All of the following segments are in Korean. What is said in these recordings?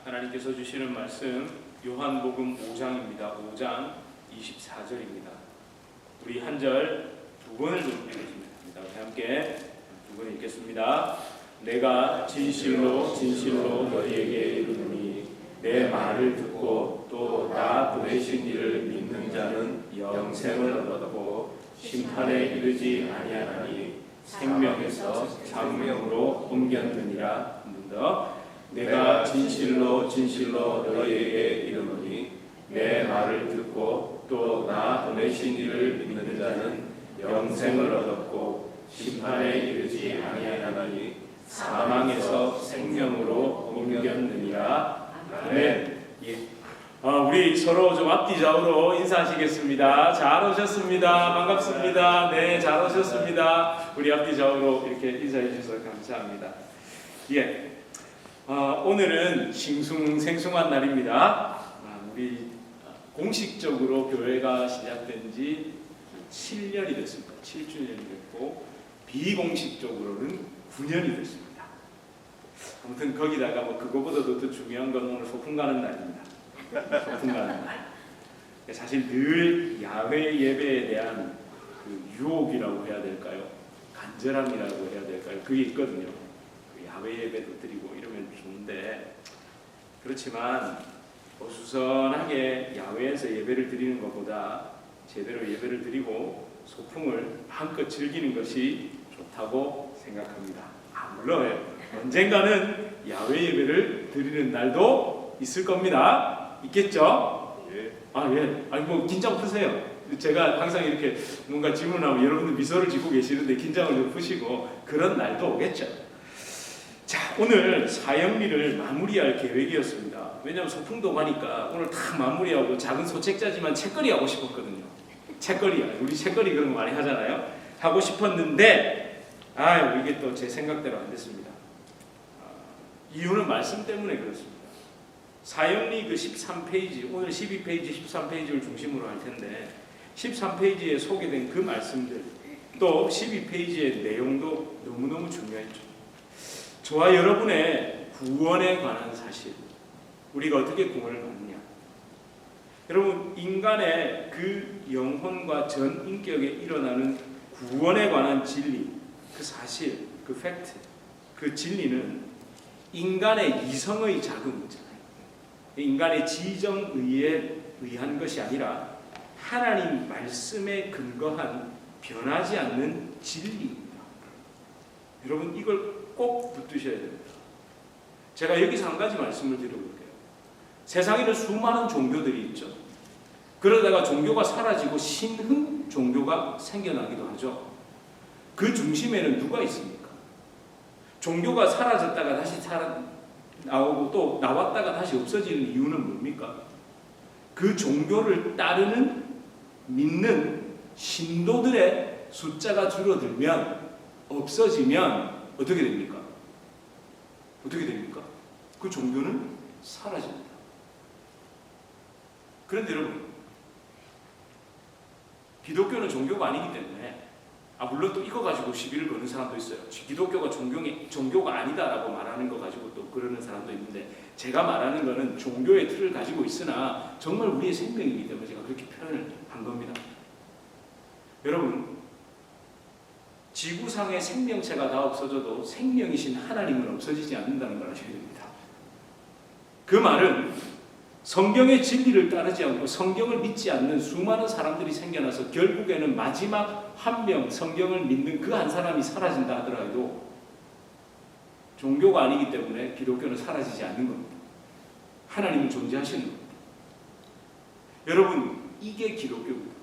하나님께서 주시는 말씀 요한복음 5장입니다. 5장 24절입니다. 우리 한 절 두 번을 좀 읽으시면 됩니다. 우리 함께 두 번 읽겠습니다. 내가 진실로 진실로 너희에게 이르노니 내 말을 듣고 또 나 보내신 이를 믿는 자는 영생을 얻고 심판에 이르지 아니하나니 생명에서 생명으로 옮겼느니라. 한 번 더. 내가 진실로 진실로 너희에게 이르노니 내 말을 듣고 또 나 보내신 이를 믿는 자는 영생을 얻었고 심판에 이르지 아니하나니 사망에서 생명으로 옮겼느니라. 아멘. 예. 우리 서로 좀 앞뒤 좌우로 인사하시겠습니다. 잘 오셨습니다. 반갑습니다. 네, 잘 오셨습니다. 우리 앞뒤 좌우로 이렇게 인사해 주셔서 감사합니다. 예. 오늘은 싱숭생숭한 날입니다. 우리 공식적으로 교회가 시작된 지 7년이 됐습니다. 7주년이 됐고 비공식적으로는 9년이 됐습니다. 아무튼 거기다가 그거보다도 더 중요한 건 오늘 소풍 가는 날입니다. 소풍 가는 날. 사실 늘 야외 예배에 대한 그 유혹이라고 해야 될까요? 간절함이라고 해야 될까요? 그게 있거든요. 야외 예배도 드리고 이러면 좋은데, 그렇지만 어수선하게 야외에서 예배를 드리는 것보다 제대로 예배를 드리고 소풍을 마음껏 즐기는 것이 좋다고 생각합니다. 물론 언젠가는 야외 예배를 드리는 날도 있을 겁니다. 있겠죠? 예. 예. 긴장 푸세요. 제가 항상 이렇게 뭔가 질문하면 여러분들 미소를 짓고 계시는데 긴장을 좀 푸시고 그런 날도 오겠죠. 자, 오늘 사형리를 마무리할 계획이었습니다. 왜냐하면 소풍도 가니까 오늘 다 마무리하고 작은 소책자지만 책거리 하고 싶었거든요. 책거리, 우리 책거리 그런 거 많이 하잖아요. 하고 싶었는데 이게 또 제 생각대로 안 됐습니다. 이유는 말씀 때문에 그렇습니다. 사형리 그 13페이지, 오늘 12페이지, 13페이지를 중심으로 할 텐데 13페이지에 소개된 그 말씀들, 또 12페이지의 내용도 너무너무 중요했죠. 저와 여러분의 구원에 관한 사실, 우리가 어떻게 구원을 받느냐. 여러분, 인간의 그 영혼과 전 인격에 일어나는 구원에 관한 진리, 그 사실, 그 팩트, 그 진리는 인간의 이성의 자금 있잖아요. 인간의 지정의에 의한 것이 아니라 하나님 말씀에 근거한 변하지 않는 진리입니다. 여러분, 이걸 꼭 붙드셔야 됩니다. 제가 여기서 한 가지 말씀을 드려볼게요. 세상에는 수많은 종교들이 있죠. 그러다가 종교가 사라지고 신흥 종교가 생겨나기도 하죠. 그 중심에는 누가 있습니까? 종교가 사라졌다가 다시 나오고 또 나왔다가 다시 없어지는 이유는 뭡니까? 그 종교를 따르는, 믿는 신도들의 숫자가 줄어들면, 없어지면 어떻게 됩니까? 어떻게 됩니까? 그 종교는 사라집니다. 그런데 여러분, 기독교는 종교가 아니기 때문에, 물론 또 이거 가지고 시비를 거는 사람도 있어요. 기독교가 종교가 아니다라고 말하는 거 가지고 또 그러는 사람도 있는데, 제가 말하는 거는 종교의 틀을 가지고 있으나 정말 우리의 생명이기 때문에 제가 그렇게 표현을 한 겁니다. 여러분, 지구상의 생명체가 다 없어져도 생명이신 하나님은 없어지지 않는다는 걸 아셔야 됩니다. 그 말은 성경의 진리를 따르지 않고 성경을 믿지 않는 수많은 사람들이 생겨나서 결국에는 마지막 한 명 성경을 믿는 그 한 사람이 사라진다 하더라도 종교가 아니기 때문에 기독교는 사라지지 않는 겁니다. 하나님은 존재하시는 겁니다. 여러분, 이게 기독교입니다.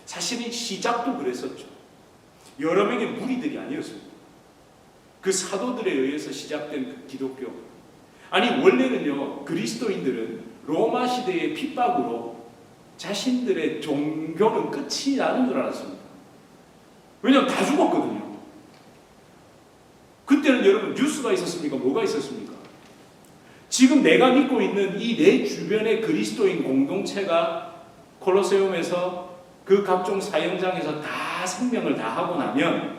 사실은 시작도 그랬었죠. 여러 명의 무리들이 아니었습니다. 그 사도들에 의해서 시작된 그 기독교. 원래는요, 그리스도인들은 로마 시대의 핍박으로 자신들의 종교는 끝이 나는 줄 알았습니다. 왜냐하면 다 죽었거든요. 그때는 여러분 뉴스가 있었습니까? 뭐가 있었습니까? 지금 내가 믿고 있는 이 내 주변의 그리스도인 공동체가 콜로세움에서 그 각종 사형장에서 다 생명을 다하고 나면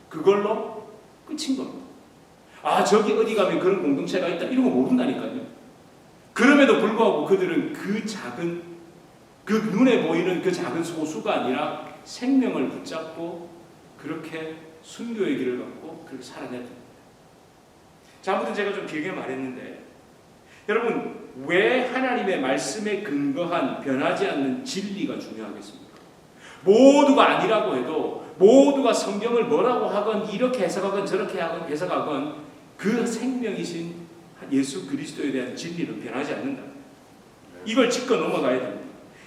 그걸로 끝인 겁니다. 아, 저기 어디 가면 그런 공동체가 있다, 이런 거 모른다니까요. 그럼에도 불구하고 그들은 그 작은, 그 눈에 보이는 그 작은 소수가 아니라 생명을 붙잡고 그렇게 순교의 길을 걷고 그렇게 살아냈다. 자, 아무튼 제가 좀 길게 말했는데, 여러분, 왜 하나님의 말씀에 근거한 변하지 않는 진리가 중요하겠습니까? 모두가 아니라고 해도, 모두가 성경을 뭐라고 하건, 이렇게 해석하건 저렇게 하건 해석하건, 그 생명이신 예수 그리스도에 대한 진리는 변하지 않는다. 이걸 짚고 넘어가야 됩니다.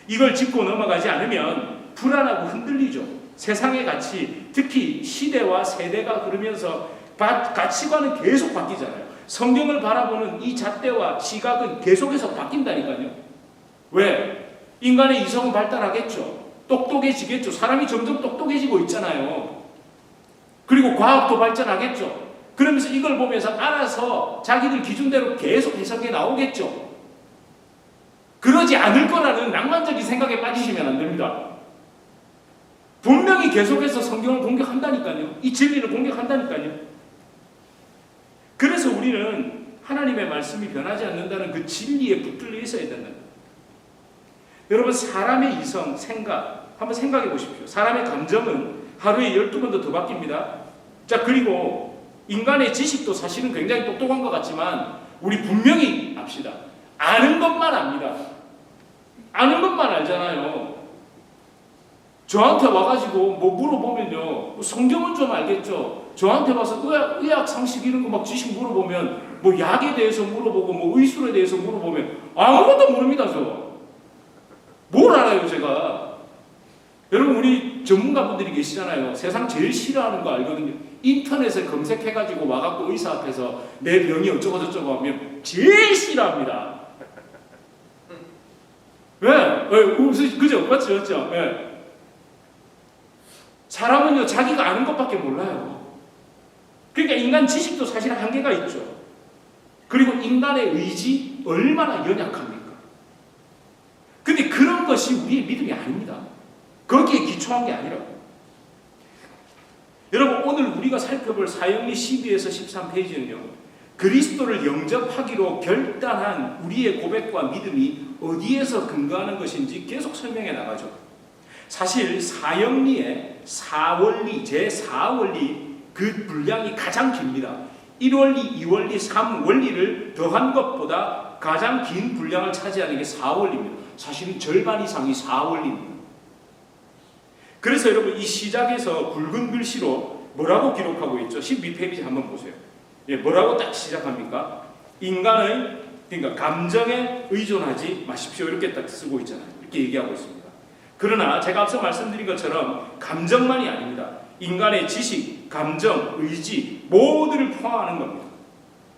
이걸 짚고 넘어가지 않으면 불안하고 흔들리죠. 세상의 가치, 특히 시대와 세대가 그러면서 가치관은 계속 바뀌잖아요. 성경을 바라보는 이 잣대와 시각은 계속해서 바뀐다니까요. 왜? 인간의 이성은 발달하겠죠. 똑똑해지겠죠. 사람이 점점 똑똑해지고 있잖아요. 그리고 과학도 발전하겠죠. 그러면서 이걸 보면서 알아서 자기들 기준대로 계속 해석해 나오겠죠. 그러지 않을 거라는 낭만적인 생각에 빠지시면 안 됩니다. 분명히 계속해서 성경을 공격한다니까요. 이 진리를 공격한다니까요. 그래서 우리는 하나님의 말씀이 변하지 않는다는 그 진리에 붙들려 있어야 된다. 여러분, 사람의 이성, 생각, 한번 생각해 보십시오. 사람의 감정은 하루에 12번도 더 바뀝니다. 자, 그리고 인간의 지식도 사실은 굉장히 똑똑한 것 같지만 우리 분명히 압시다. 아는 것만 압니다. 아는 것만 알잖아요. 저한테 와가지고 뭐 물어보면요, 성경은 좀 알겠죠. 저한테 와서 의학 상식 이런 거 막 지식 물어보면, 뭐 약에 대해서 물어보고 뭐 의술에 대해서 물어보면 아무것도 모릅니다. 뭘 알아요, 제가? 여러분, 우리 전문가분들이 계시잖아요. 세상 제일 싫어하는 거 알거든요. 인터넷에 검색해가지고 와갖고 의사 앞에서 내 병이 어쩌고 저쩌고 하면 제일 싫어합니다. 왜? 그죠? 맞죠? 네. 사람은요, 자기가 아는 것밖에 몰라요. 그러니까 인간 지식도 사실 한계가 있죠. 그리고 인간의 의지 얼마나 연약합니까? 근데 그런 것이 우리의 믿음이 아닙니다. 거기에 기초한 게 아니라고. 여러분, 오늘 우리가 살펴볼 사형리 12에서 13페이지는요, 그리스도를 영접하기로 결단한 우리의 고백과 믿음이 어디에서 근거하는 것인지 계속 설명해 나가죠. 사실 사형리의 4원리, 제4원리 그 분량이 가장 깁니다. 1원리, 2원리, 3원리를 더한 것보다 가장 긴 분량을 차지하는 게 4원리입니다. 사실은 절반 이상이 4원리입니다. 그래서 여러분, 이 시작에서 붉은 글씨로 뭐라고 기록하고 있죠? 12페이지 한번 보세요. 예, 뭐라고 딱 시작합니까? 인간의, 그러니까 감정에 의존하지 마십시오. 이렇게 딱 쓰고 있잖아요. 이렇게 얘기하고 있습니다. 그러나 제가 앞서 말씀드린 것처럼 감정만이 아닙니다. 인간의 지식, 감정, 의지 모두를 포함하는 겁니다.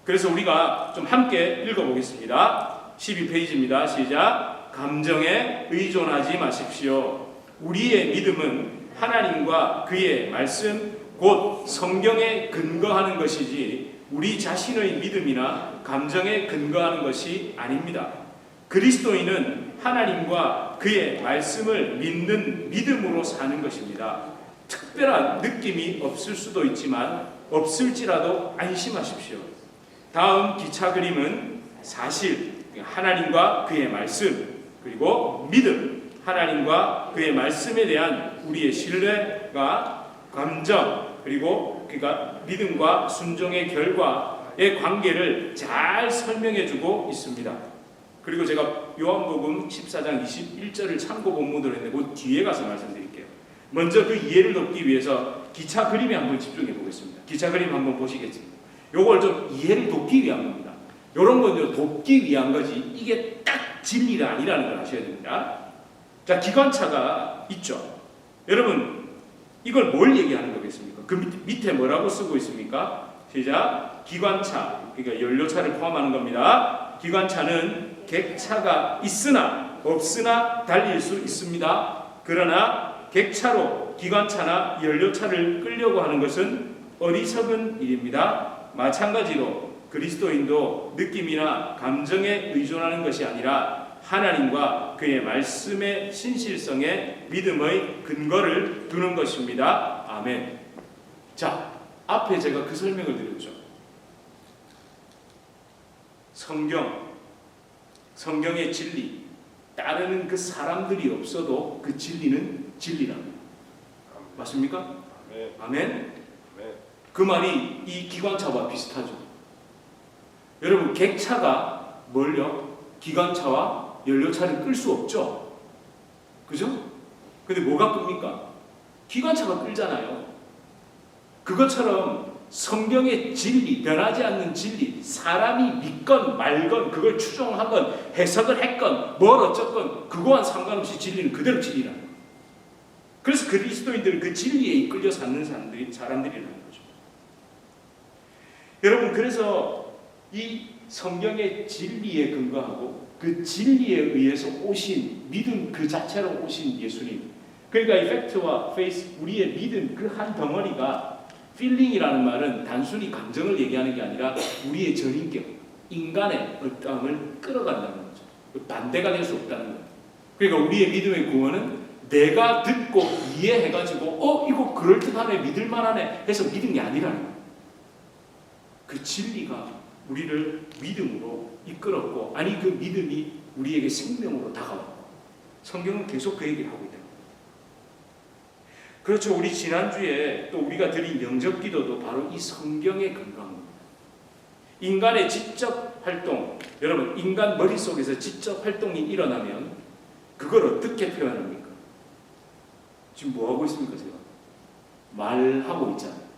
그래서 우리가 좀 함께 읽어보겠습니다. 12페이지입니다. 시작. 감정에 의존하지 마십시오. 우리의 믿음은 하나님과 그의 말씀, 곧 성경에 근거하는 것이지 우리 자신의 믿음이나 감정에 근거하는 것이 아닙니다. 그리스도인은 하나님과 그의 말씀을 믿는 믿음으로 사는 것입니다. 특별한 느낌이 없을 수도 있지만 없을지라도 안심하십시오. 다음 기차 그림은 사실, 하나님과 그의 말씀, 그리고 믿음, 하나님과 그의 말씀에 대한 우리의 신뢰가 감정, 그리고 그러니까 믿음과 순종의 결과의 관계를 잘 설명해주고 있습니다. 그리고 제가 요한복음 14장 21절을 참고 본문으로 했는데 그 뒤에 가서 말씀드릴게요. 먼저 그 이해를 돕기 위해서 기차 그림에 한번 집중해 보겠습니다. 기차 그림 한번 보시겠습니다. 요걸 좀 이해를 돕기 위한 겁니다. 요런 건요, 돕기 위한 거지 이게 딱 진리가 아니라는 걸 아셔야 됩니다. 자, 기관차가 있죠. 여러분, 이걸 뭘 얘기하는 거겠습니까? 그 밑에 뭐라고 쓰고 있습니까? 시작. 기관차, 그러니까 연료차를 포함하는 겁니다. 기관차는 객차가 있으나 없으나 달릴 수 있습니다. 그러나 객차로 기관차나 연료차를 끌려고 하는 것은 어리석은 일입니다. 마찬가지로 그리스도인도 느낌이나 감정에 의존하는 것이 아니라 하나님과 그의 말씀의 신실성에 믿음의 근거를 두는 것입니다. 아멘. 자, 앞에 제가 그 설명을 드렸죠. 성경의 진리 따르는 그 사람들이 없어도 그 진리는 진리랍니다. 맞습니까? 아멘. 그 말이 이 기관차와 비슷하죠. 여러분, 객차가 뭘요? 기관차와 연료차를 끌 수 없죠. 그죠? 근데 뭐가 끕니까? 기관차가 끌잖아요. 그것처럼 성경의 진리, 변하지 않는 진리, 사람이 믿건 말건 그걸 추종하건 해석을 했건 뭘 어쨌건 그거와는 상관없이 진리는 그대로 진리라. 그래서 그리스도인들은 그 진리에 이끌려 사는 사람들이라는 거죠. 여러분, 그래서 이 성경의 진리에 근거하고 그 진리에 의해서 오신 믿음 그 자체로 오신 예수님, 그러니까 이 팩트와 페이스, 우리의 믿음 그 한 덩어리가, 필링이라는 말은 단순히 감정을 얘기하는 게 아니라 우리의 전인격, 인간의 어떠함을 끌어간다는 거죠. 반대가 될 수 없다는 거예요. 그러니까 우리의 믿음의 구원은 내가 듣고 이해해가지고 이거 그럴듯하네, 믿을만하네 해서 믿은 게 아니라는 거예요. 그 진리가 우리를 믿음으로 이끌었고, 아니 그 믿음이 우리에게 생명으로 다가왔고, 성경은 계속 그 얘기를 하고 있다. 그렇죠. 우리 지난주에 또 우리가 드린 영접기도도 바로 이 성경에 근거합니다. 인간의 지적 활동, 여러분, 인간 머릿속에서 지적 활동이 일어나면 그걸 어떻게 표현합니까? 지금 뭐하고 있습니까? 제가 말하고 있잖아요.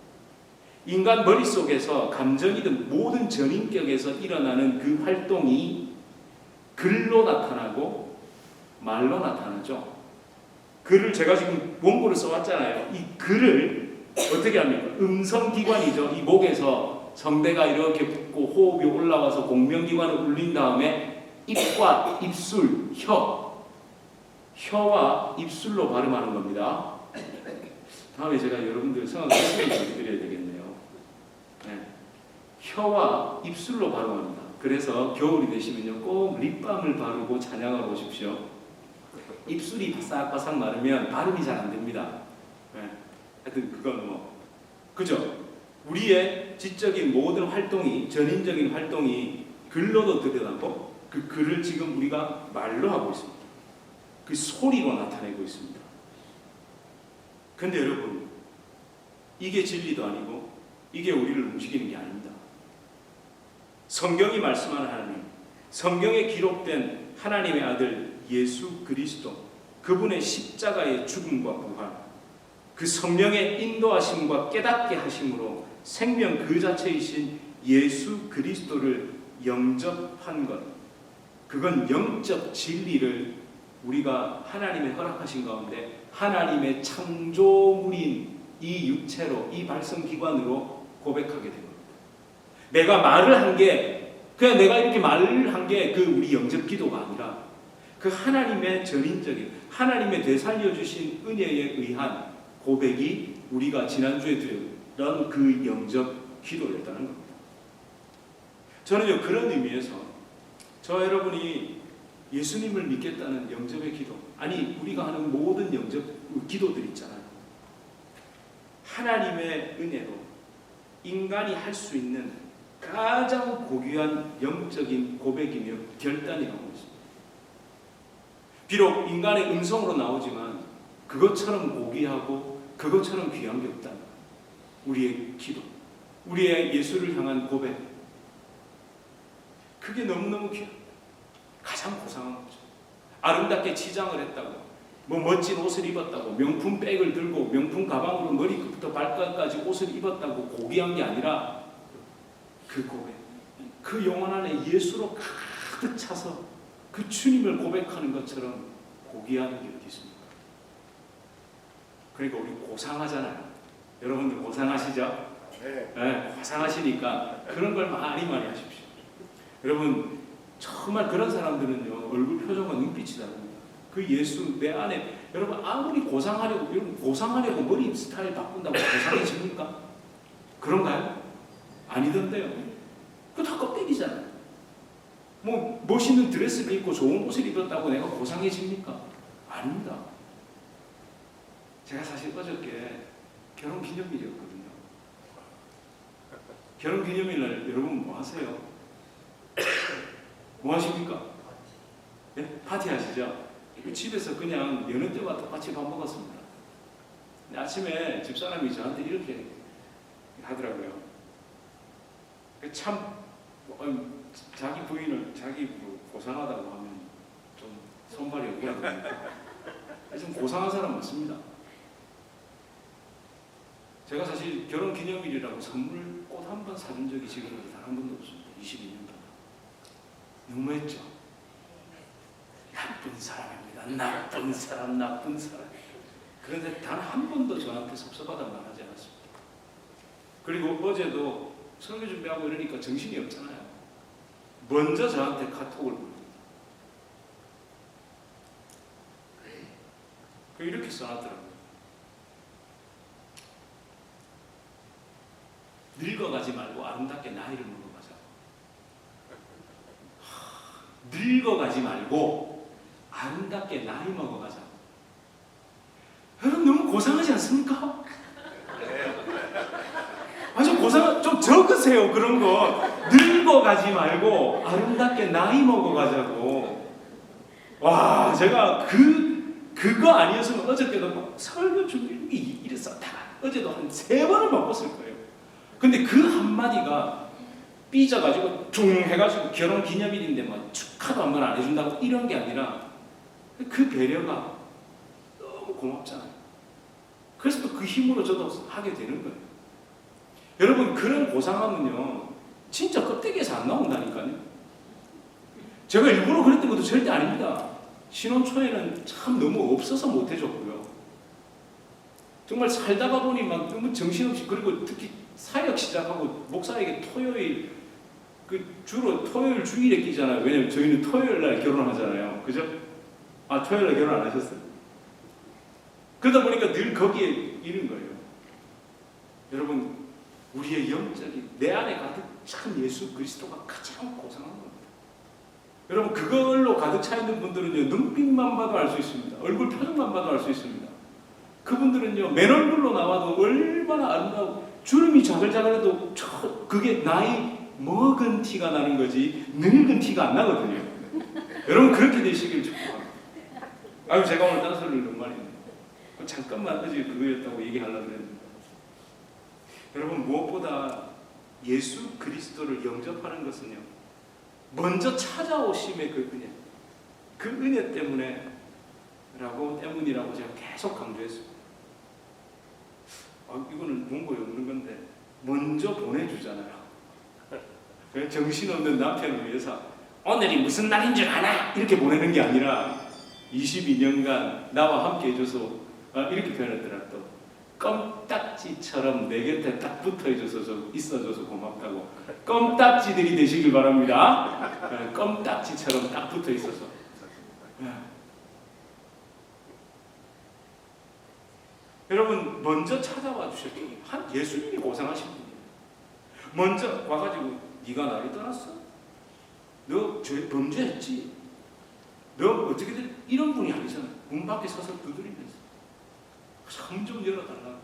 인간 머릿속에서 감정이든 모든 전인격에서 일어나는 그 활동이 글로 나타나고 말로 나타나죠. 글을 제가 지금 원고를 써왔잖아요. 이 글을 어떻게 합니까? 음성기관이죠. 이 목에서 성대가 이렇게 붙고 호흡이 올라와서 공명기관을 울린 다음에 입과 입술, 혀와 입술로 발음하는 겁니다. 다음에 제가 여러분들 성악 레슨을 보여드려야 되겠네요. 네. 혀와 입술로 발음합니다. 그래서 겨울이 되시면요, 꼭 립밤을 바르고 찬양하러 오십시오. 입술이 바싹바싹 마르면 발음이 잘 안 됩니다. 네. 하여튼 그건 그죠? 우리의 지적인 모든 활동이, 전인적인 활동이 글로도 드러나고 그 글을 지금 우리가 말로 하고 있습니다. 그 소리로 나타내고 있습니다. 근데 여러분, 이게 진리도 아니고 이게 우리를 움직이는 게 아닙니다. 성경이 말씀하는 하나님, 성경에 기록된 하나님의 아들 예수 그리스도, 그분의 십자가의 죽음과 부활, 그 성령의 인도하심과 깨닫게 하심으로 생명 그 자체이신 예수 그리스도를 영접한 것, 그건 영적 진리를 우리가 하나님의 허락하신 가운데 하나님의 창조물인 이 육체로, 이 발성기관으로 고백하게 된 겁니다. 내가 말을 한 게, 그냥 내가 이렇게 말을 한 게 그 우리 영접기도가 아니라 그 하나님의 전인적인, 하나님의 되살려주신 은혜에 의한 고백이 우리가 지난주에 드렸던 그 영접 기도였다는 겁니다. 저는요, 그런 의미에서 저 여러분이 예수님을 믿겠다는 영접의 기도, 아니 우리가 하는 모든 영접 기도들 있잖아요. 하나님의 은혜로 인간이 할 수 있는 가장 고귀한 영적인 고백이며 결단이라고 있습니다. 비록 인간의 음성으로 나오지만 그것처럼 고귀하고 그것처럼 귀한 게 없다. 우리의 기도, 우리의 예수를 향한 고백, 그게 너무너무 귀합니다. 가장 고상한 거죠. 아름답게 치장을 했다고, 멋진 옷을 입었다고, 명품 백을 들고 명품 가방으로 머리끝부터 발끝까지 옷을 입었다고 고귀한 게 아니라 그 고백, 그 영혼 안에 예수로 가득 차서 그 주님을 고백하는 것처럼 고귀한 게 어디 있습니까? 그러니까 우리 고상하잖아요. 여러분들 고상하시죠? 네, 고상하시니까 그런 걸 많이 하십시오. 여러분, 정말 그런 사람들은요, 얼굴 표정과 눈빛이 다릅니다. 그 예수 내 안에, 여러분 아무리 고상하려고 머리 스타일 바꾼다고 고상해집니까? 그런가요? 아니던데요. 그거 다 껍데기잖아요. 멋있는 드레스를 입고 좋은 옷을 입었다고 내가 고상해집니까? 아닙니다. 제가 사실 어저께 결혼기념일이었거든요. 결혼기념일날 여러분 뭐 하세요? 뭐 하십니까? 네? 파티 하시죠? 집에서 그냥 여느 때와 똑같이 밥 먹었습니다. 근데 아침에 집사람이 저한테 이렇게 하더라고요. 참 자기 부인을 자기 고상하다고 하면 좀 손발이 오그라듭니다. 좀 고상한 사람 맞습니다. 제가 사실 결혼 기념일이라고 선물 꽃 한 번 사준 적이 지금까지 단 한 번도 없습니다. 22년 동안. 너무했죠? 나쁜 사람입니다. 나쁜 사람, 나쁜 사람. 그런데 단 한 번도 저한테 섭섭하다는 말 하지 않았습니다. 그리고 어제도 설교 준비하고 이러니까 정신이 없잖아요. 먼저 저한테 카톡을 보냅니다. 이렇게 써놨더라고요. 늙어가지 말고 아름답게 나이를 먹어가자. 늙어가지 말고 아름답게 나이 먹어가자. 여러분 너무 고상하지 않습니까? 아주 고상, 좀 적으세요 그런 거. 늙어가지 말고 아름답게 나이 먹어가자고. 와, 제가 그거 아니었으면 어저께도 막 설교 준비 이랬었다. 어제도 한 3번을 바꿨을 거예요. 근데 그 한마디가 삐져가지고 퉁 해가지고 결혼 기념일인데 뭐 축하도 한 번 안 해준다고 이런 게 아니라 그 배려가 너무 고맙잖아요. 그래서 또 그 힘으로 저도 하게 되는 거예요. 여러분 그런 고상함은요 진짜 껍데기에서 안 나온다니까요. 제가 일부러 그랬던 것도 절대 아닙니다. 신혼 초에는 참 너무 없어서 못 해줬고요. 정말 살다가 보니 막 너무 정신없이, 그리고 특히 사역 시작하고 목사에게 토요일, 주로 토요일 주일에 끼잖아요. 왜냐면 저희는 토요일 날 결혼하잖아요. 그죠? 아, 토요일 날 결혼 안 하셨어요? 그러다 보니까 늘 거기에 있는 거예요. 여러분, 우리의 영적인 내 안에 가득 찬 예수 그리스도가 가장 고상한 겁니다. 여러분, 그걸로 가득 차 있는 분들은요, 눈빛만 봐도 알 수 있습니다. 얼굴 표정만 봐도 알 수 있습니다. 그분들은요, 맨 얼굴로 나와도 얼마나 아름다워, 주름이 자글자글해도 그게 나이 먹은 티가 나는 거지 늙은 티가 안 나거든요. 여러분 그렇게 되시길 축복합니다. 아유, 제가 오늘 딴 소리를 너무 많이 했네요. 잠깐만 어제 그거였다고 얘기하려고 했는데, 여러분 무엇보다 예수 그리스도를 영접하는 것은요, 먼저 찾아오심의 그 은혜 때문이라고 제가 계속 강조했습니다. 이거는 원고에 없는 건데 먼저 보내주잖아요. 정신없는 남편을 위해서 오늘이 무슨 날인 줄 아나? 이렇게 보내는 게 아니라 22년간 나와 함께 해줘서 이렇게 표현했더라. 또 껌딱지처럼 내 곁에 딱 있어줘서 고맙다고. 껌딱지들이 되시길 바랍니다. 껌딱지처럼 딱 붙어 있어서. 여러분 먼저 찾아와 주셨죠. 예수님이 고생하신 분이에요. 먼저 와가지고 네가 나를 떠났어? 너 범죄했지? 너 어떻게든 이런 분이 아니잖아요. 문 밖에 서서 두드리면서 참 좀 열어달라고.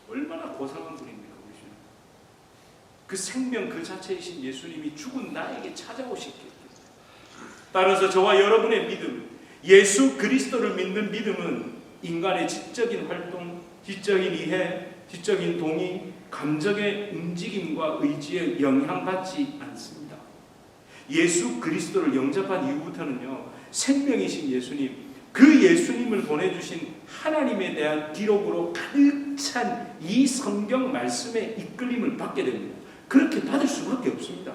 얼마나 고상한 분입니까? 그 생명 그 자체이신 예수님이 죽은 나에게 찾아오셨기 때문에. 따라서 저와 여러분의 믿음, 예수 그리스도를 믿는 믿음은 인간의 지적인 활동, 지적인 이해, 지적인 동의, 감정의 움직임과 의지에 영향받지 않습니다. 예수 그리스도를 영접한 이후부터는요, 생명이신 예수님, 그 예수님을 보내주신 하나님에 대한 기록으로 가득 찬 이 성경 말씀의 이끌림을 받게 됩니다. 그렇게 받을 수밖에 없습니다.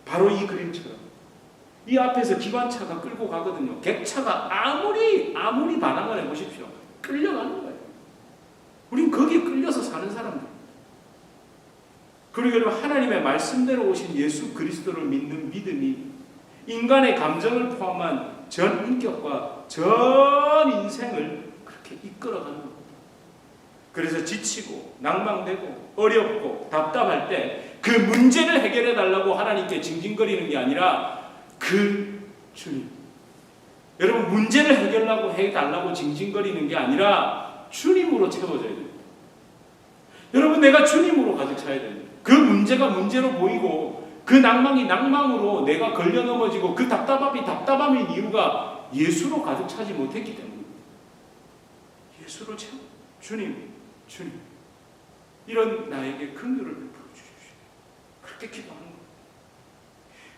바로 이 그림처럼 이 앞에서 기관차가 끌고 가거든요. 객차가 아무리 반항을 해보십시오. 끌려가는 거예요. 우린 거기에 끌려서 사는 사람들. 그리고 여러분, 하나님의 말씀대로 오신 예수 그리스도를 믿는 믿음이 인간의 감정을 포함한 전 인격과 전 인생을 그렇게 이끌어가는 겁니다. 그래서 지치고 낭망되고 어렵고 답답할 때 그 문제를 해결해 달라고 하나님께 징징거리는 게 아니라 그 주님, 여러분 문제를 해달라고 징징거리는 게 아니라 주님으로 채워져야 됩니다. 여러분 내가 주님으로 가득 차야 됩니다. 그 문제가 문제로 보이고 그 낭망이 낭망으로 내가 걸려 넘어지고 그 답답함이 답답함인 이유가 예수로 가득 차지 못했기 때문입니다. 예수로 채워. 주님, 주님, 이런 나에게 긍휼을 베풀어 주십시오. 그렇게 기도하는 거예요.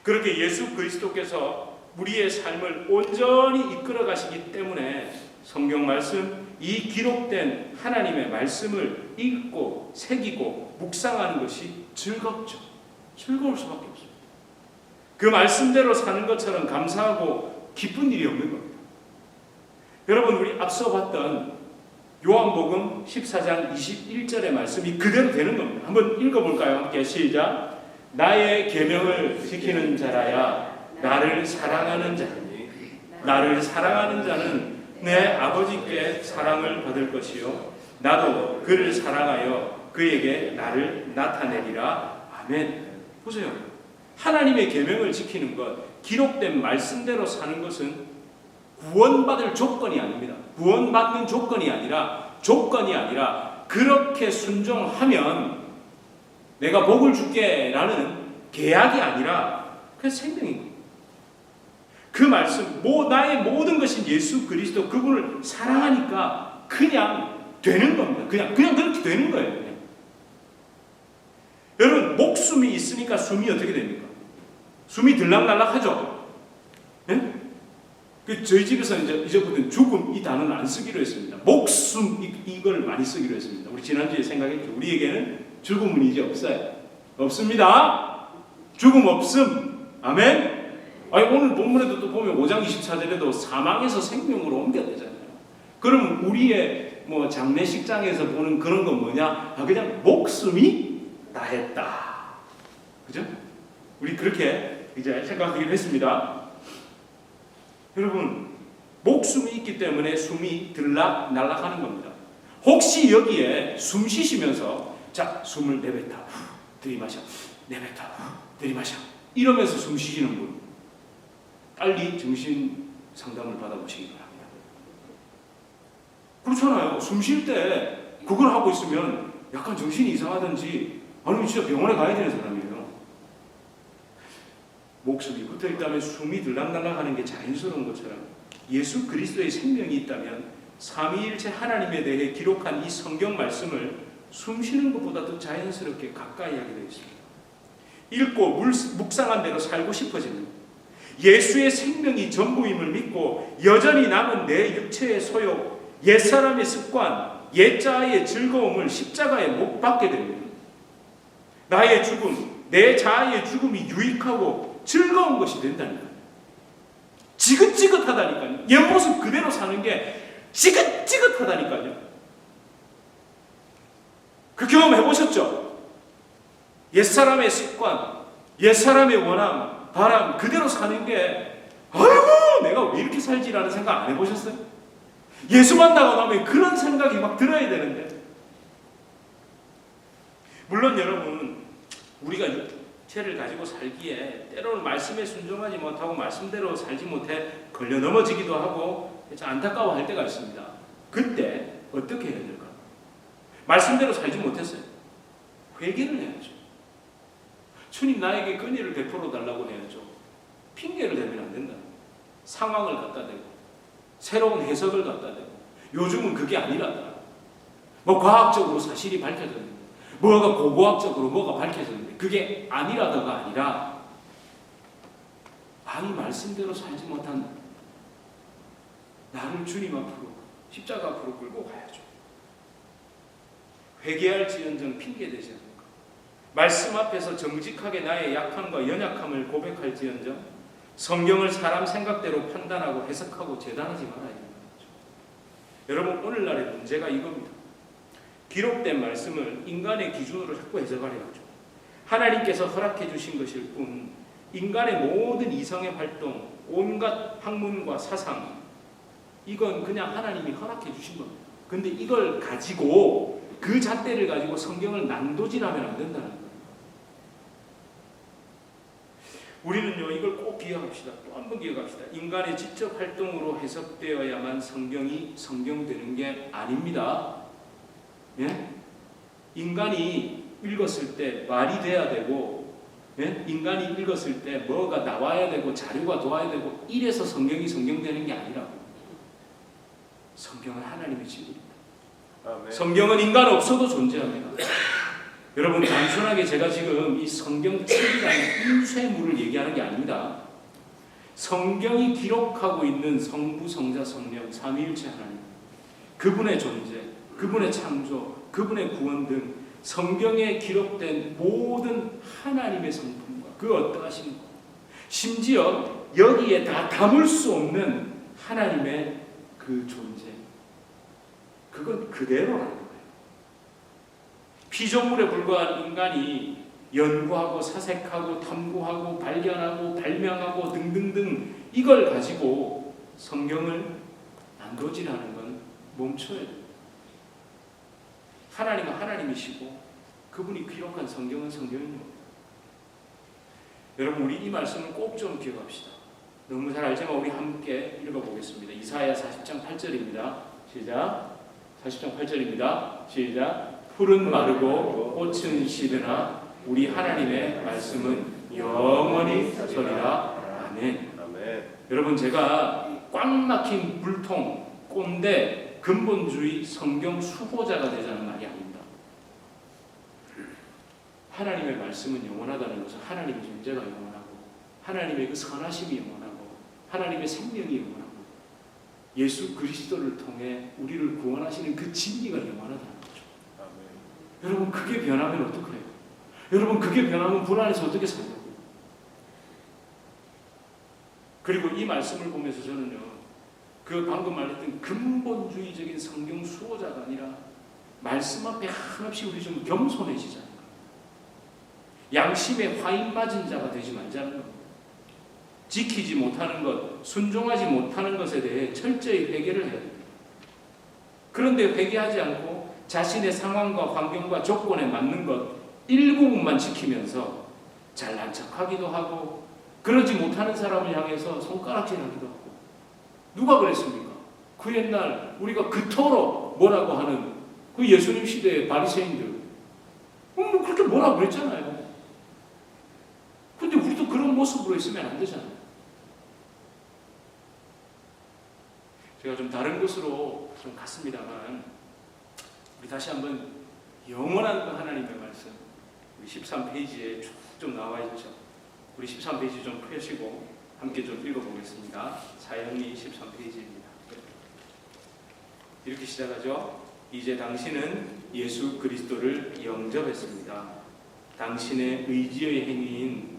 그렇게 예수 그리스도께서 우리의 삶을 온전히 이끌어 가시기 때문에 성경 말씀, 이 기록된 하나님의 말씀을 읽고 새기고 묵상하는 것이 즐겁죠. 즐거울 수밖에 없습니다. 그 말씀대로 사는 것처럼 감사하고 기쁜 일이 없는 겁니다. 여러분, 우리 앞서 봤던 요한복음 14장 21절의 말씀이 그대로 되는 겁니다. 한번 읽어볼까요? 함께 시작. 나의 계명을 지키는 자라야 나를 사랑하는 자니 나를 사랑하는 자는 내 아버지께 사랑을 받을 것이요 나도 그를 사랑하여 그에게 나를 나타내리라. 아멘. 보세요. 하나님의 계명을 지키는 것, 기록된 말씀대로 사는 것은 구원받을 조건이 아닙니다. 구원받는 조건이 아니라 그렇게 순종하면 내가 복을 줄게 라는 계약이 아니라 그 생명인 거예요. 그 말씀, 나의 모든 것인 예수 그리스도, 그분을 사랑하니까 그냥 되는 겁니다. 그냥 그렇게 되는 거예요. 그냥. 여러분, 목숨이 있으니까 숨이 어떻게 됩니까? 숨이 들락날락하죠. 네? 저희 집에서 이제부터는 죽음 이 단어는 안 쓰기로 했습니다. 목숨 이걸 많이 쓰기로 했습니다. 우리 지난주에 생각했죠. 우리에게는 죽음은 이제 없어요. 없습니다. 죽음 없음. 아멘. 아니, 오늘 본문에도 또 보면 5장 24절에도 사망에서 생명으로 옮겼대잖아요. 그러면 우리의 장례식장에서 보는 그런 건 뭐냐? 그냥 목숨이 다했다. 그죠? 우리 그렇게 이제 생각하기로 했습니다. 여러분, 목숨이 있기 때문에 숨이 들락날락하는 겁니다. 혹시 여기에 숨 쉬시면서 자, 숨을 내뱉어, 들이마셔, 내뱉어, 들이마셔 이러면서 숨 쉬시는 분, 빨리 정신 상담을 받아보시기 바랍니다. 그렇잖아요. 숨 쉴 때 그걸 하고 있으면 약간 정신이 이상하든지 아니면 진짜 병원에 가야 되는 사람이에요. 목숨이 붙어 있다면 숨이 들락날락하는 게 자연스러운 것처럼 예수 그리스도의 생명이 있다면 삼위일체 하나님에 대해 기록한 이 성경 말씀을 숨 쉬는 것보다 더 자연스럽게 가까이 하게 되어 있습니다. 읽고 묵상한 대로 살고 싶어집니다. 예수의 생명이 전부임을 믿고 여전히 남은 내 육체의 소욕, 옛사람의 습관, 옛자아의 즐거움을 십자가에 못 박게 됩니다. 나의 죽음, 내 자아의 죽음이 유익하고 즐거운 것이 된다니까요. 지긋지긋하다니까요. 옛모습 그대로 사는 게 지긋지긋하다니까요. 그 경험 해보셨죠? 옛사람의 습관, 옛사람의 원함, 바람 그대로 사는 게 아이고 내가 왜 이렇게 살지라는 생각 안 해보셨어요? 예수 만나고 나면 그런 생각이 막 들어야 되는데, 물론 여러분 우리가 육체를 가지고 살기에 때로는 말씀에 순종하지 못하고 말씀대로 살지 못해 걸려 넘어지기도 하고 안타까워할 때가 있습니다. 그때 어떻게 해야 될까? 말씀대로 살지 못했어요. 회개를 해야죠. 주님 나에게 긍휼을 베풀어 달라고 해야죠. 핑계를 대면 안 된다. 상황을 갖다 대고 새로운 해석을 갖다 대고 요즘은 그게 아니라다. 과학적으로 사실이 밝혀졌는데 뭐가 고고학적으로 뭐가 밝혀졌는데 그게 아니라다가 아니라 아니 말씀대로 살지 못한 나를 주님 앞으로 십자가 앞으로 끌고 가야죠. 회개할지언정 핑계대지 않을까. 말씀 앞에서 정직하게 나의 약함과 연약함을 고백할지언정 성경을 사람 생각대로 판단하고 해석하고 재단하지 말아야 됩니다. 여러분 오늘날의 문제가 이겁니다. 기록된 말씀을 인간의 기준으로 자꾸 해석하려 하죠. 하나님께서 허락해 주신 것일 뿐 인간의 모든 이성의 활동, 온갖 학문과 사상 이건 그냥 하나님이 허락해 주신 겁니다. 근데 이걸 가지고 그 잣대를 가지고 성경을 난도질하면 안 된다는 거예요. 우리는요 이걸 꼭 기억합시다. 또 한 번 기억합시다. 인간의 지적 활동으로 해석되어야만 성경이 성경되는 게 아닙니다. 예? 인간이 읽었을 때 말이 돼야 되고 예? 인간이 읽었을 때 뭐가 나와야 되고 자료가 도와야 되고 이래서 성경이 성경되는 게 아니라고. 성경은 하나님의 진리입니다. 성경은 인간 없어도 존재합니다. 여러분, 단순하게 제가 지금 이 성경 책이라는 인쇄물을 얘기하는 게 아닙니다. 성경이 기록하고 있는 성부, 성자, 성령, 삼위일체 하나님, 그분의 존재, 그분의 창조, 그분의 구원 등 성경에 기록된 모든 하나님의 성품과 그 어떠하신 것, 심지어 여기에 다 담을 수 없는 하나님의 그 존재, 그건 그대로라는 거예요. 피조물에 불과한 인간이 연구하고 사색하고 탐구하고 발견하고 발명하고 등등등 이걸 가지고 성경을 난도질하는 건 멈춰야 돼요. 하나님은 하나님이시고 그분이 기록한 성경은 성경입니다. 여러분, 우리 이 말씀을 꼭 좀 기억합시다. 너무 잘 알지만 우리 함께 읽어보겠습니다. 이사야 40장 8절입니다. 시작. 40장 8절입니다. 시작. 풀은 마르고 꽃은 시드나 우리 하나님의 말씀은 영원히 서리라. 아멘. 여러분, 제가 꽉 막힌 불통, 꼰대, 근본주의 성경 수호자가 되자는 말이 아닙니다. 하나님의 말씀은 영원하다는 것은 하나님의 존재가 영원하고 하나님의 그 선하심이 영원하고 하나님의 생명이 영원하고 예수 그리스도를 통해 우리를 구원하시는 그 진리가 영원하다는 거죠. 여러분, 그게 변하면 어떡해요? 여러분, 그게 변하면 불안해서 어떻게 살려고? 그리고 이 말씀을 보면서 저는요, 그 방금 말했던 근본주의적인 성경 수호자가 아니라 말씀 앞에 한없이 우리 좀 겸손해지자는 거예요. 양심에 화인 맞은 자가 되지 말자는 겁니다. 지키지 못하는 것, 순종하지 못하는 것에 대해 철저히 회개를 해야 됩니다. 그런데 회개하지 않고 자신의 상황과 환경과 조건에 맞는 것 일부분만 지키면서 잘난 척하기도 하고 그러지 못하는 사람을 향해서 손가락질하기도 하고. 누가 그랬습니까? 그 옛날 우리가 그토록 뭐라고 하는 그 예수님 시대의 바리새인들 뭐 그렇게 뭐라고 그랬잖아요. 근데 우리도 그런 모습으로 있으면 안 되잖아요. 제가 좀 다른 곳으로 좀 갔습니다만 우리 다시 한번 영원한 그 하나님의 말씀 우리 13페이지에 쭉 좀 나와 있죠. 우리 13페이지 좀 펴시고 함께 좀 읽어보겠습니다. 사형리 13페이지입니다. 이렇게 시작하죠. 이제 당신은 예수 그리스도를 영접했습니다. 당신의 의지의 행위인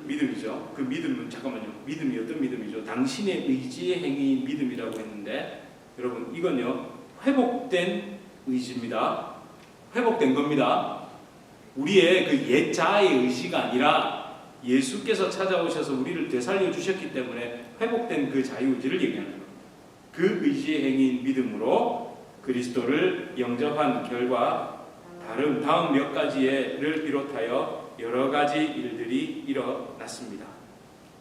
믿음이죠. 그 믿음은 잠깐만요. 믿음이 어떤 믿음이죠? 당신의 의지의 행위인 믿음이라고 했는데 여러분, 이건요 회복된 의지입니다. 회복된 겁니다. 우리의 그 옛 자아의 의지가 아니라 예수께서 찾아오셔서 우리를 되살려 주셨기 때문에 회복된 그 자유의지를 얘기하는 겁니다. 그 의지의 행위인 믿음으로 그리스도를 영접한 결과 다음 몇 가지를 비롯하여 여러 가지 일들이 일어났습니다.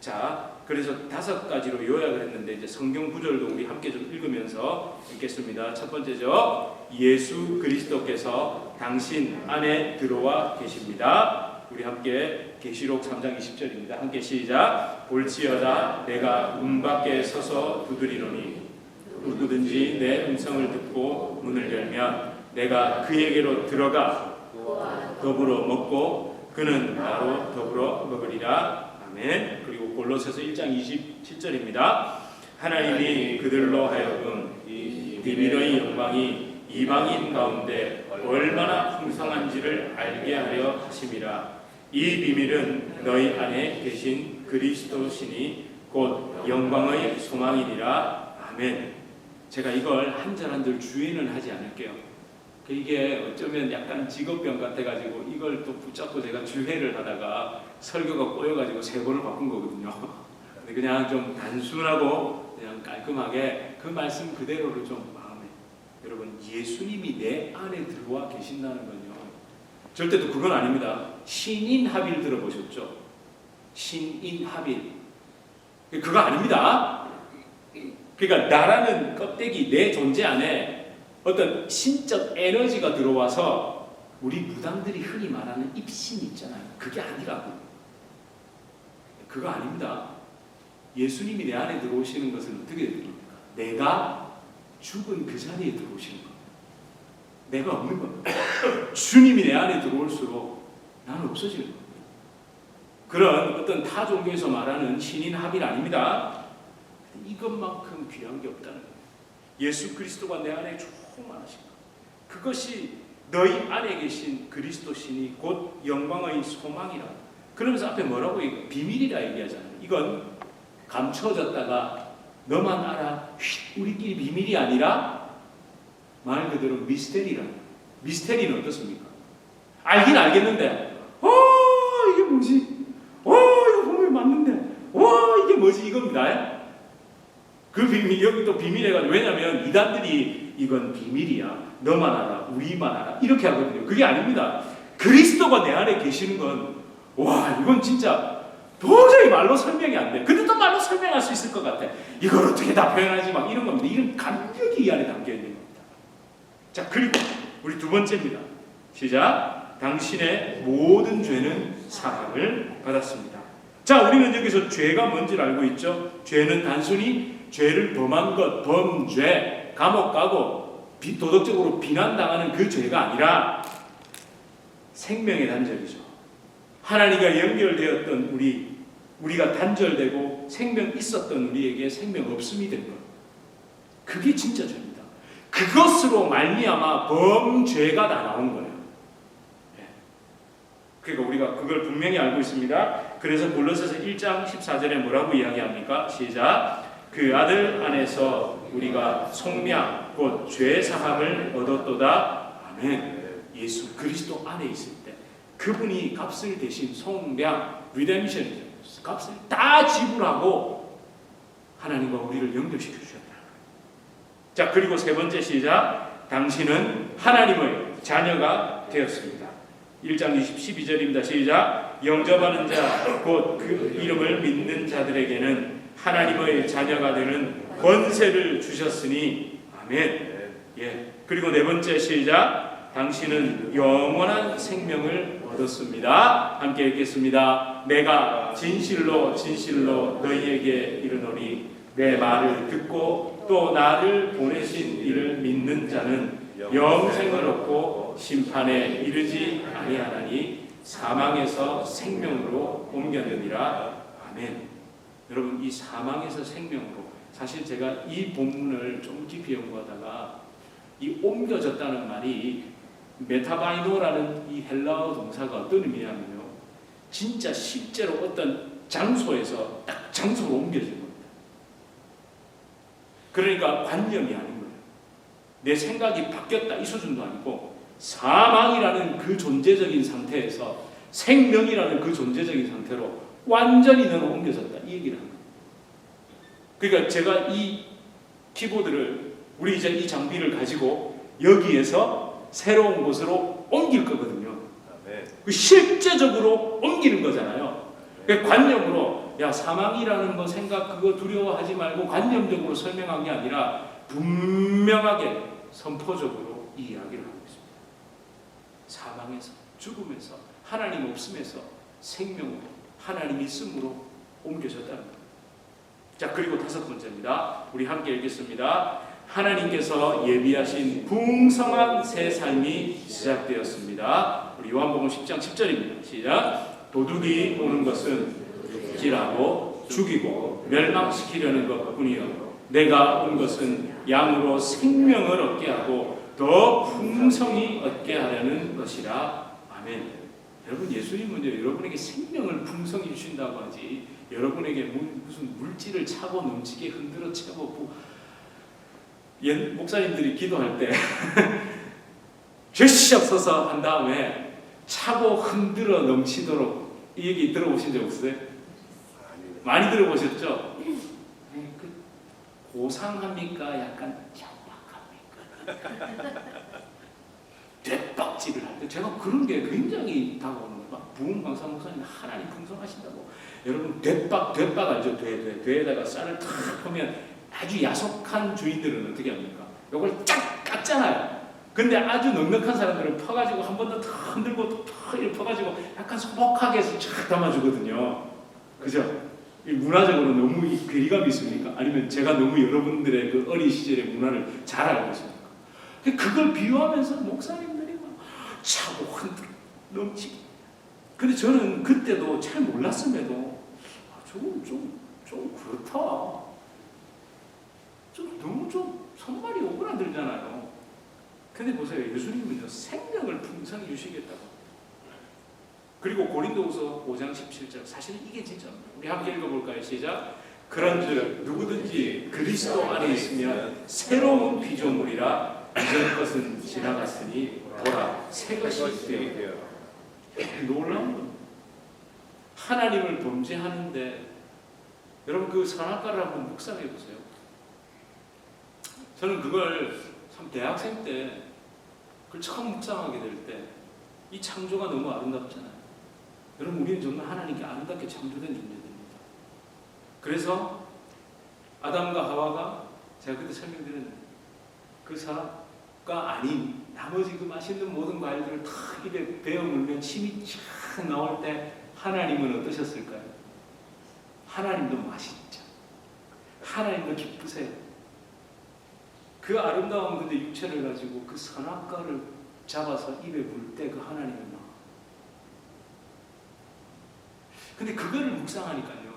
자, 그래서 5가지로 요약을 했는데 이제 성경 구절도 우리 함께 좀 읽으면서 읽겠습니다. 첫 번째죠. 예수 그리스도께서 당신 안에 들어와 계십니다. 우리 함께 계시록 3장 20절입니다. 함께 시작. 볼지어다 내가 문 밖에 서서 두드리노니 누구든지 내 음성을 듣고 문을 열면 내가 그에게로 들어가 더불어 먹고 그는 나로 더불어 먹으리라. 아멘. 그리고 골로새서 1장 27절입니다. 하나님이 그들로 하여금 이 비밀의 영광이 이방인 가운데 얼마나 풍성한지를 알게 하려 하심이라. 이 비밀은 너희 안에 계신 그리스도시니 곧 영광의 소망이니라. 아멘. 제가 이걸 한 절 한 절 주의는 하지 않을게요. 이게 어쩌면 약간 직업병 같아가지고 이걸 또 붙잡고 제가 주회를 하다가 설교가 꼬여가지고 3번을 바꾼 거거든요. 근데 그냥 좀 단순하고 그냥 깔끔하게 그 말씀 그대로를 좀 마음에, 여러분 예수님이 내 안에 들어와 계신다는 건요 절대 또 그건 아닙니다. 신인합일 들어보셨죠? 신인합일 그거 아닙니다. 그러니까 나라는 껍데기 내 존재 안에 어떤 신적 에너지가 들어와서 우리 무당들이 흔히 말하는 입신 있잖아요. 그게 아니라고. 그거 아닙니다. 예수님이 내 안에 들어오시는 것은 어떻게 됩니까? 내가 죽은 그 자리에 들어오시는 겁니다. 내가 없는 겁니다. 주님이 내 안에 들어올수록 나는 없어지는 겁니다. 그런 어떤 타 종교에서 말하는 신인 합일 아닙니다. 이것만큼 귀한 게 없다는 거예요. 예수 그리스도가 내 안에 충만하신 것. 그것이 너희 안에 계신 그리스도 신이 곧 영광의 소망이라. 그러면서 앞에 뭐라고 얘기해요? 비밀이라 얘기하잖아요. 이건 감춰졌다가 너만 알아. 우리끼리 비밀이 아니라 말 그대로 미스테리라. 미스테리는 어떻습니까? 알긴 알겠는데 이게 뭐지? 이거 보면 맞는데 이게 뭐지? 이겁니다. 그 비밀, 여기 또 비밀해가지고, 왜냐면 이단들이 이건 비밀이야, 너만 알아, 우리만 알아, 이렇게 하거든요. 그게 아닙니다. 그리스도가 내 안에 계시는 건, 이건 진짜 도저히 말로 설명이 안 돼. 근데 또 말로 설명할 수 있을 것 같아. 이걸 어떻게 다 표현하지? 막 이런 겁니다. 이런 감격이 이 안에 담겨 있는 겁니다. 자, 그리고 우리 두 번째입니다. 시작. 당신의 모든 죄는 사함을 받았습니다. 자, 우리는 여기서 죄가 뭔지를 알고 있죠. 죄는 단순히 죄를 범한 것, 범죄, 감옥 가고 도덕적으로 비난당하는 그 죄가 아니라 생명의 단절이죠. 하나님과 연결되었던 우리가 단절되고 생명 있었던 우리에게 생명 없음이 된 것. 그게 진짜 죄입니다. 그것으로 말미암아 범죄가 다 나온 거예요. 그러니까 우리가 그걸 분명히 알고 있습니다. 그래서 골로새서 1장 14절에 뭐라고 이야기합니까? 시작. 그 아들 안에서 우리가 속량 곧 죄 사함을 얻었도다. 아멘. 예수 그리스도 안에 있을 때 그분이 값을 대신 속량, 리뎀션이죠. 값을 다 지불하고 하나님과 우리를 연결시켜 주셨다. 자, 그리고 세 번째 시작. 당신은 하나님의 자녀가 되었습니다. 1장 12절입니다. 시작. 영접하는 자, 곧 그 이름을 믿는 자들에게는 하나님의 자녀가 되는 권세를 주셨으니 아멘. 예. 그리고 네 번째 시작. 당신은 영원한 생명을 얻었습니다. 함께 읽겠습니다. 내가 진실로 진실로 너희에게 이르노니 내 말을 듣고 또 나를 보내신 이를 믿는 자는 영생을 얻고 심판에 이르지 아니하나니 사망에서 생명으로 옮겼느니라. 아멘. 여러분, 이 사망에서 생명으로, 사실 제가 이 본문을 좀 깊이 연구하다가 이 옮겨졌다는 말이 메타바이노라는 이 헬라어 동사가 어떤 의미냐면요, 진짜 실제로 어떤 장소에서 딱 장소로 옮겨진 겁니다. 그러니까 관념이 아닌 거예요. 내 생각이 바뀌었다 이 수준도 아니고 사망이라는 그 존재적인 상태에서 생명이라는 그 존재적인 상태로 완전히 너는 옮겨졌다 이 얘기를 합니다. 그러니까 제가 이 키보드를, 우리 이제 이 장비를 가지고 여기에서 새로운 곳으로 옮길 거거든요. 실제적으로 옮기는 거잖아요. 그러니까 관념으로 사망이라는 거 생각 그거 두려워하지 말고 관념적으로 설명한 게 아니라 분명하게 선포적으로 이 이야기를 하고 있습니다. 사망에서, 죽음에서, 하나님 없음에서 생명으로, 하나님 있음으로 옮겨졌다는 겁니다. 자, 그리고 다섯 번째입니다. 우리 함께 읽겠습니다. 하나님께서 예비하신 풍성한 새 삶이 시작되었습니다. 우리 요한복음 10장 10절입니다. 시작. 도둑이 오는 것은 찌라고 죽이고 멸망시키려는 것뿐이요 내가 온 것은 양으로 생명을 얻게 하고 더 풍성히 얻게 하려는 것이라. 아멘. 여러분, 예수님은요, 여러분에게 생명을 풍성히 주신다고 하지 여러분에게 무슨 물질을 차고 넘치게 흔들어 채고, 목사님들이 기도할 때 주시옵소서 한 다음에 차고 흔들어 넘치도록, 이 얘기 들어보신 적 없어요? 많이 들어보셨죠? 고상합니까? 약간 짤막합니까? 대박질을 할 때 제가 그런 게 굉장히 다가오는 거예요. 부흥 강사 목사님 하나님 풍성하신다고. 여러분, 대박 알죠? 되에다가 쌀을 탁 하면 아주 야속한 주인들은 어떻게 합니까? 이걸 쫙 깎잖아요. 근데 아주 넉넉한 사람들은 퍼가지고 한 번 더 흔들고 또 이렇게 퍼가지고 약간 소복하게 해서 쫙 담아주거든요. 그죠? 이 문화적으로 너무 이 괴리감이 있습니까? 아니면 제가 너무 여러분들의 그 어린 시절의 문화를 잘 알고 있습니까? 그걸 비유하면서 목사님들이 막 차고 흔들어 넘치고. 근데 저는 그때도 잘 몰랐음에도 저건 좀 그렇다. 너무 좀 손발이 오그라들잖아요. 근데 보세요. 예수님은요, 생명을 풍성히 주시겠다고. 그리고 고린도후서 5장 17절. 사실 이게 진짜입니다. 우리 함께 읽어볼까요? 시작. 그런즉 누구든지 그리스도 안에 있으면 새로운 피조물이라 이전 것은 지나갔으니 보라 새 것이 되어. 놀라운 겁니다. 하나님을 범죄하는데 여러분 그 선악과를 한번 묵상해 보세요. 저는 그걸 참 대학생 때 그걸 처음 묵상하게 될 때 이 창조가 너무 아름답잖아요. 여러분 우리는 정말 하나님께 아름답게 창조된 존재들입니다. 그래서 아담과 하와가 제가 그때 설명드렸는데 그 선악과 아닌 나머지 그 맛있는 모든 과일들을 다 입에 베어 물면 침이 쫙 나올 때 하나님은 어떠셨을까요? 하나님도 맛있죠. 하나님도 기쁘세요. 그 아름다운 근데 육체를 가지고 그 선악과를 잡아서 입에 물 때 그 하나님은 막. 근데 그거를 묵상하니까요.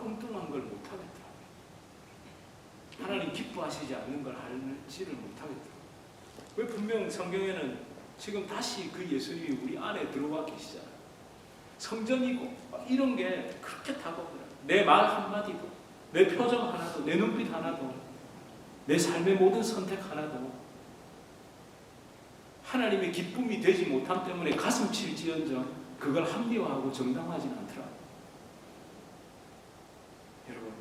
엉뚱한 걸 못하겠더라고요. 하나님 기뻐하시지 않는 걸 할지를 못하겠더라고요. 왜 분명 성경에는 지금 다시 그 예수님이 우리 안에 들어와 계시잖아요. 성전이고 이런 게 그렇게 다가오더라고요. 내 말 한마디도, 내 표정 하나도, 내 눈빛 하나도, 내 삶의 모든 선택 하나도 하나님의 기쁨이 되지 못함 때문에 가슴 칠지언정 그걸 합리화하고 정당하지는 않더라고요. 여러분,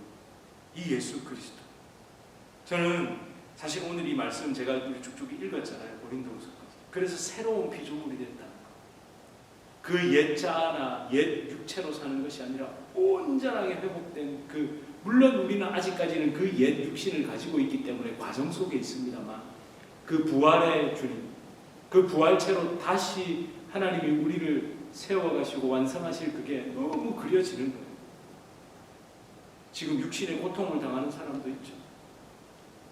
이 예수 그리스도, 저는 사실 오늘 이 말씀 제가 쭉쭉 읽었잖아요. 고린도후서까지. 그래서 새로운 피조물이 됐다는 거. 그 옛 자아나 옛 육체로 사는 것이 아니라 온전하게 회복된 물론 우리는 아직까지는 그 옛 육신을 가지고 있기 때문에 과정 속에 있습니다만 그 부활의 주님, 그 부활체로 다시 하나님이 우리를 세워가시고 완성하실 그게 너무 그려지는 거예요. 지금 육신의 고통을 당하는 사람도 있죠.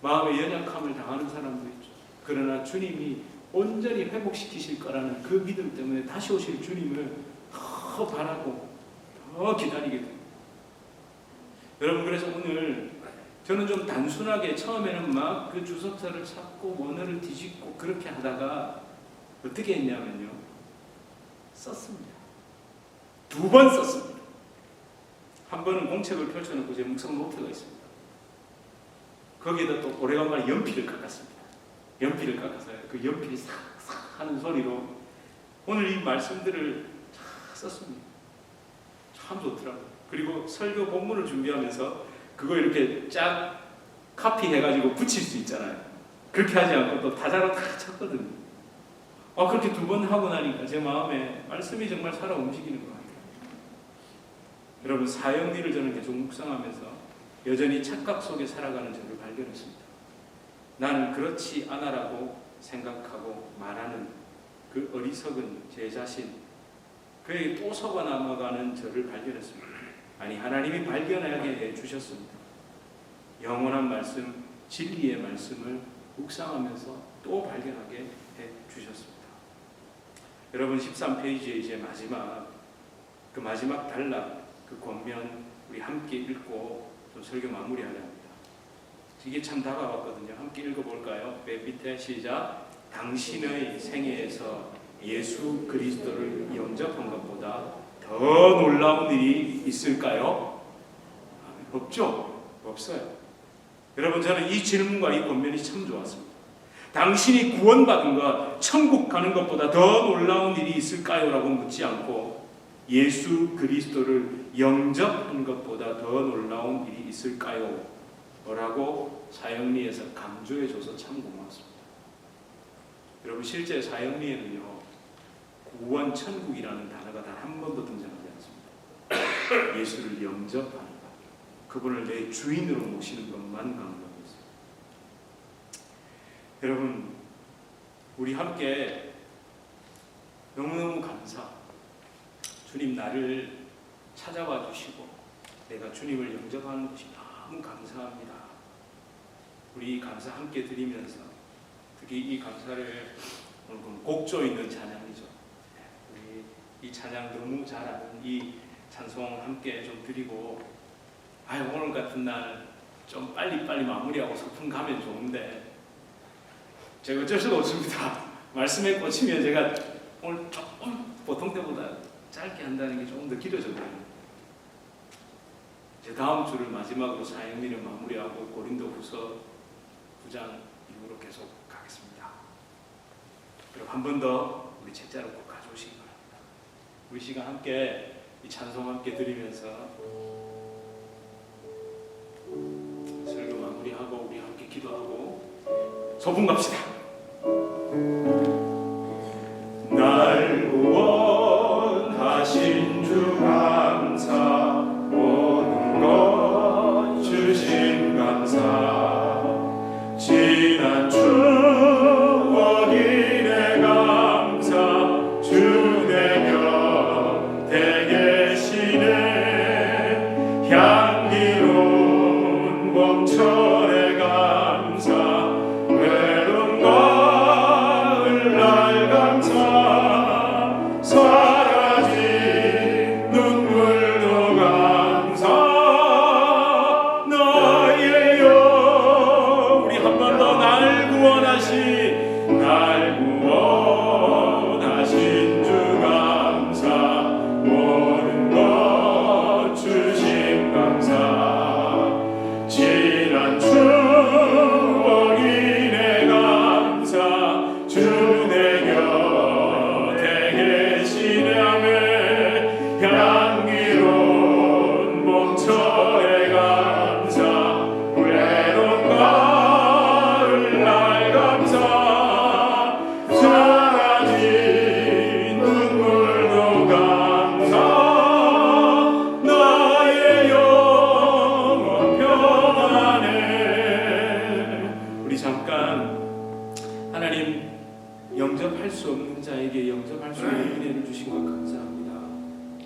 마음의 연약함을 당하는 사람도 있죠. 그러나 주님이 온전히 회복시키실 거라는 그 믿음 때문에 다시 오실 주님을 더 바라고 더 기다리게 됩니다. 여러분, 그래서 오늘 저는 좀 단순하게 처음에는 막 그 주석서를 찾고 원어를 뒤집고 그렇게 하다가 어떻게 했냐면요, 썼습니다. 2번 썼습니다. 한 번은 공책을 펼쳐놓고 제 묵상 노트가 있습니다. 거기에다 또 오래간만에 연필을 깎았습니다. 연필을 깎아서 그 연필이 싹싹 하는 소리로 오늘 이 말씀들을 쫙 썼습니다. 참 좋더라고요. 그리고 설교 본문을 준비하면서 그거 이렇게 쫙 카피해가지고 붙일 수 있잖아요. 그렇게 하지 않고 또 타자로 다 쳤거든요. 그렇게 2번 하고 나니까 제 마음에 말씀이 정말 살아 움직이는 것 같아요. 여러분, 사형리를 저는 계속 묵상하면서 여전히 착각 속에 살아가는 저를 발견했습니다. 나는 그렇지 않아라고 생각하고 말하는 그 어리석은 제 자신, 그에게 또 속아 넘어가는 저를 발견했습니다. 아니, 하나님이 발견하게 해주셨습니다. 영원한 말씀, 진리의 말씀을 묵상하면서 또 발견하게 해주셨습니다. 여러분, 13페이지에 이제 마지막 단락, 그 권면 우리 함께 읽고 좀 설교 마무리하려 합니다. 이게 참 다가왔거든요. 함께 읽어볼까요? 맨 밑에 시작. 당신의 생애에서 예수 그리스도를 영접한 것보다 더 놀라운 일이 있을까요? 없죠? 없어요. 여러분, 저는 이 질문과 이 권면이 참 좋았습니다. 당신이 구원받은 것, 천국 가는 것보다 더 놀라운 일이 있을까요? 라고 묻지 않고 예수 그리스도를 영접한 것보다 더 놀라운 일이 있을까요? 라고 사형리에서 강조해줘서 참 고맙습니다. 여러분, 실제 사형리에는요, 구원 천국이라는 단어가 단 한 번도 등장하지 않습니다. 예수를 영접하는 것, 그분을 내 주인으로 모시는 것만 강조하고 있습니다. 여러분, 우리 함께 너무너무 감사. 주님 나를 찾아와 주시고 내가 주님을 영접하는 것이 너무 감사합니다. 우리 감사 함께 드리면서, 특히 이 감사를 오늘 곡조 있는 찬양이죠. 우리 이 찬양 너무 잘하는 이 찬송 함께 좀 드리고, 오늘 같은 날 좀 빨리 마무리하고 소풍 가면 좋은데 제가 어쩔 수가 없습니다. 말씀에 꽂히면 제가 오늘 조금 보통 때보다 짧게 한다는 게 조금 더 길어졌거든요. 이제 다음 주를 마지막으로 사역일을 마무리하고 고린도후서 9장 이후로 계속 가겠습니다. 그리고 한 번 더 우리 책자를 꼭 가져오시기 바랍니다. 우리 시간 함께 이 찬송 함께 드리면서 설교 마무리하고 우리 함께 기도하고 소풍 갑시다. 날 구원하신 주 감사, 모든 것 주신 감사, 지난 추억이 내 감사, 주 내 곁에 계시네, 향기로운 봄철의 감사, 외로운 가을 날 감사, 사라진 눈물도 감사, 나의 영. 우리 한 번 더 날 구원하신 주 감사, 모든 것 주신 감사, 지난 추억이 내 감사, 주 내 곁에 계시네, 아멘. 향기로운 봄철의 감사, 외로운 가을 날 감사, 사라진 눈물도 감사, 나의 영혼 평안해. 우리 잠깐 하나님 영접할 수 없는 자에게 영접할 수 있는 은혜를 주신 것 감사합니다.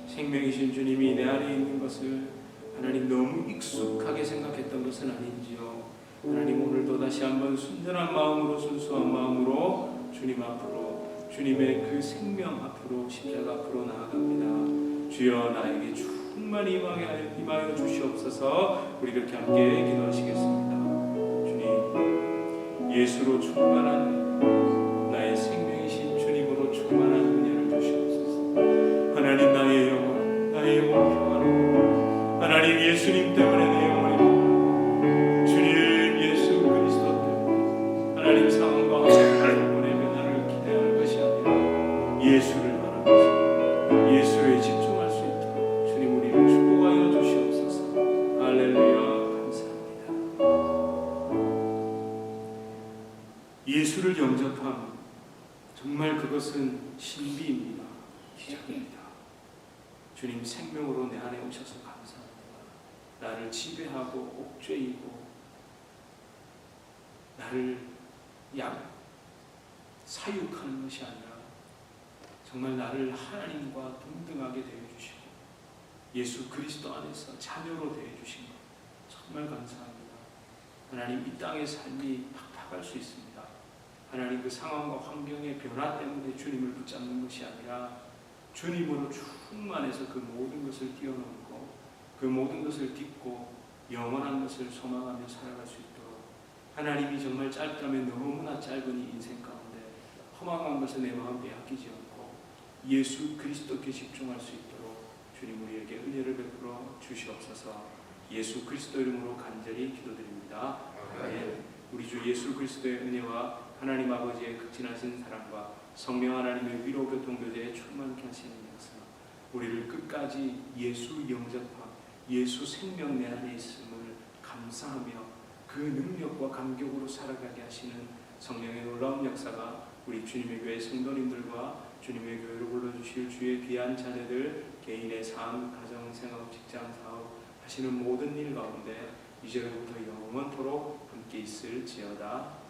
생명이신 주님이 내 안에 있는 것을 하나님 너무 익숙하게 생각했던 것은 아닌지요. 하나님 오늘도 다시 한번 순전한 마음으로, 순수한 마음으로 주님 앞으로, 주님의 그 생명 앞으로, 십자가 앞으로 나아갑니다. 주여 나에게 충만히 임하여 주시옵소서. 우리 그렇게 함께 기도하시겠습니다. 주님, 예수로 충만한 나의 생명이신 주님으로 충만한 은혜를 주시옵소서. 하나님 나의 영혼 평안하고, 하나님 예수님 때문에 내 영혼이, 주님 예수 그리스도 때문에 하나님 상황과 환경의 변화를 기대하는 것이 아니라 예수를 바라보시고 예수에 집중할 수 있도록 주님 우리를 축복하여 주시옵소서. 할렐루야. 감사합니다. 예수를 영접함, 정말 그것은 신비입니다. 기적입니다. 주님 생명으로 내 안에 오셔서 감사합니다. 나를 지배하고 옥죄이고 나를 사육하는 것이 아니라 정말 나를 하나님과 동등하게 대해주시고 예수 그리스도 안에서 자녀로 대해주신 것 정말 감사합니다. 하나님 이 땅의 삶이 팍팍할 수 있습니다. 하나님 그 상황과 환경의 변화 때문에 주님을 붙잡는 것이 아니라 주님으로 충만해서 그 모든 것을 뛰어넘고 그 모든 것을 딛고 영원한 것을 소망하며 살아갈 수 있도록 하나님이 정말 짧다면 너무나 짧은 이 인생 가운데 허망한 것을 내 마음 빼앗기지 않고 예수 그리스도께 집중할 수 있도록 주님 우리에게 은혜를 베풀어 주시옵소서. 예수 그리스도 이름으로 간절히 기도드립니다. 아멘. 우리 주 예수 그리스도의 은혜와 하나님 아버지의 극진하신 사랑과 성령 하나님의 위로 교통 교제에 충만케 하시는 역사, 우리를 끝까지 예수 영접함, 예수 생명 내 안에 있음을 감사하며 그 능력과 감격으로 살아가게 하시는 성령의 놀라운 역사가 우리 주님의 교회 성도님들과 주님의 교회로 불러주실 주의 귀한 자녀들 개인의 삶, 가정, 생업, 직장, 사업 하시는 모든 일 가운데 이제로부터 영원토록 함께 있을지어다.